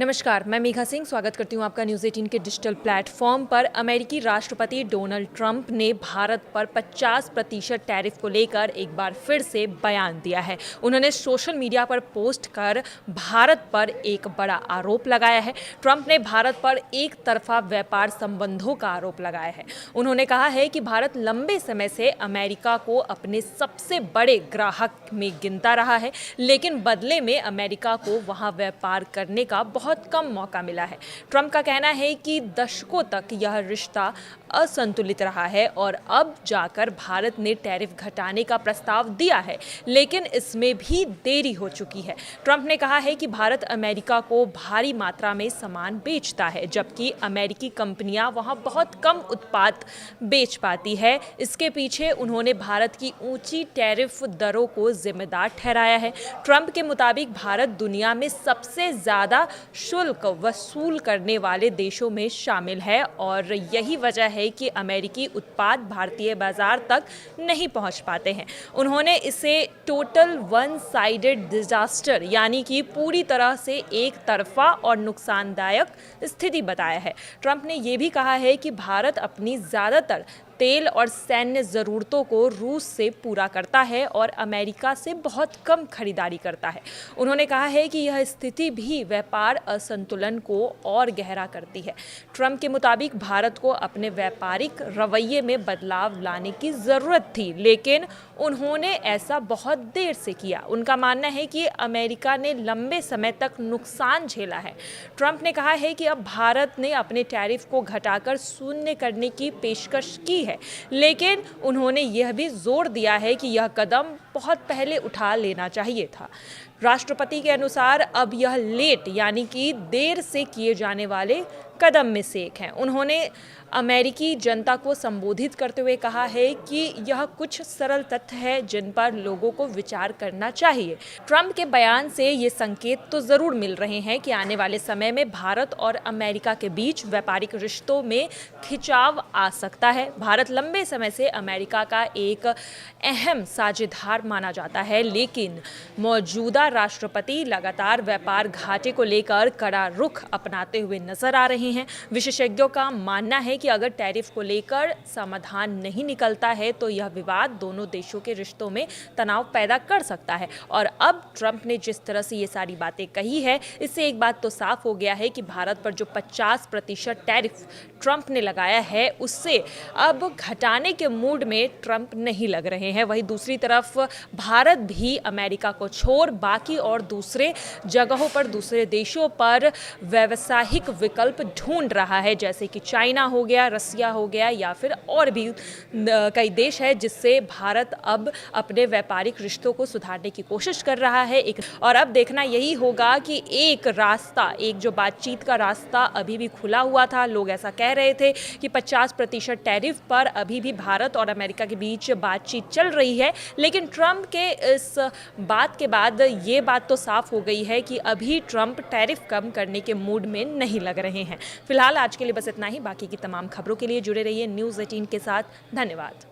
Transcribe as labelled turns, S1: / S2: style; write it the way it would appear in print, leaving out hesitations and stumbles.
S1: नमस्कार, मैं मेघा सिंह स्वागत करती हूं आपका न्यूज़ 18 के डिजिटल प्लेटफॉर्म पर। अमेरिकी राष्ट्रपति डोनाल्ड ट्रंप ने भारत पर 50% टैरिफ को लेकर एक बार फिर से बयान दिया है। उन्होंने सोशल मीडिया पर पोस्ट कर भारत पर एक बड़ा आरोप लगाया है। ट्रंप ने भारत पर एक तरफा व्यापार संबंधों का आरोप लगाया है। उन्होंने कहा है कि भारत लंबे समय से अमेरिका को अपने सबसे बड़े ग्राहक में गिनता रहा है, लेकिन बदले में अमेरिका को वहां व्यापार करने का बहुत कम मौका मिला है। ट्रंप का कहना है कि दशकों तक यह रिश्ता असंतुलित रहा है और अब जाकर भारत ने टैरिफ घटाने का प्रस्ताव दिया है, लेकिन इसमें भी देरी हो चुकी है। ट्रंप ने कहा है कि भारत अमेरिका को भारी मात्रा में सामान बेचता है, जबकि अमेरिकी कंपनियां वहां बहुत कम उत्पाद बेच पाती है। इसके पीछे उन्होंने भारत की ऊंची टैरिफ दरों को जिम्मेदार ठहराया है। ट्रंप के मुताबिक भारत दुनिया में सबसे ज्यादा शुल्क वसूल करने वाले देशों में शामिल है और यही वजह है कि अमेरिकी उत्पाद भारतीय बाजार तक नहीं पहुंच पाते हैं। उन्होंने इसे टोटल वन साइडेड डिजास्टर यानी कि पूरी तरह से एक तरफा और नुकसानदायक स्थिति बताया है। ट्रंप ने यह भी कहा है कि भारत अपनी ज्यादातर तेल और सैन्य ज़रूरतों को रूस से पूरा करता है और अमेरिका से बहुत कम खरीदारी करता है। उन्होंने कहा है कि यह स्थिति भी व्यापार असंतुलन को और गहरा करती है। ट्रंप के मुताबिक भारत को अपने व्यापारिक रवैये में बदलाव लाने की ज़रूरत थी, लेकिन उन्होंने ऐसा बहुत देर से किया। उनका मानना है कि अमेरिका ने लंबे समय तक नुकसान झेला है। ट्रंप ने कहा है कि अब भारत ने अपने टैरिफ को घटाकर शून्य करने की पेशकश की है, लेकिन उन्होंने यह भी जोर दिया है कि यह कदम बहुत पहले उठा लेना चाहिए था। राष्ट्रपति के अनुसार अब यह लेट यानी कि देर से किए जाने वाले कदम में से एक है। उन्होंने अमेरिकी जनता को संबोधित करते हुए कहा है कि यह कुछ सरल तथ्य है जिन पर लोगों को विचार करना चाहिए। ट्रंप के बयान से ये संकेत तो जरूर मिल रहे हैं कि आने वाले समय में भारत और अमेरिका के बीच व्यापारिक रिश्तों में खिंचाव आ सकता है। भारत लंबे समय से अमेरिका का एक अहम साझेदार माना जाता है, लेकिन मौजूदा राष्ट्रपति लगातार व्यापार घाटे को लेकर कड़ा रुख अपनाते हुए नजर आ रहे हैं। विशेषज्ञों का मानना है कि अगर टैरिफ को लेकर समाधान नहीं निकलता है तो यह विवाद दोनों देशों के रिश्तों में तनाव पैदा कर सकता है। और अब ट्रंप ने जिस तरह से ये सारी बातें कही है, इससे एक बात तो साफ हो गया है कि भारत पर जो 50% टैरिफ ट्रंप ने लगाया है, उससे अब घटाने के मूड में ट्रंप नहीं लग रहे हैं। वहीं दूसरी तरफ भारत भी अमेरिका को छोड़ बाकी और दूसरे जगहों पर, दूसरे देशों पर व्यावसायिक विकल्प ढूंढ रहा है, जैसे कि चाइना हो गया, रसिया हो गया या फिर और भी कई देश है, जिससे भारत अब अपने व्यापारिक रिश्तों को सुधारने की कोशिश कर रहा है। और अब देखना यही होगा कि एक रास्ता, एक जो बातचीत का रास्ता अभी भी खुला हुआ था। लोग ऐसा कह रहे थे कि 50% टैरिफ पर अभी भी भारत और अमेरिका के बीच बातचीत चल रही है, लेकिन ट्रंप के इस बात के बाद ये बात तो साफ हो गई है कि अभी ट्रंप टैरिफ कम करने के मूड में नहीं लग रहे हैं। फिलहाल आज के लिए बस इतना ही। बाकी की तमाम खबरों के लिए जुड़े रहिए न्यूज़ 18 के साथ। धन्यवाद।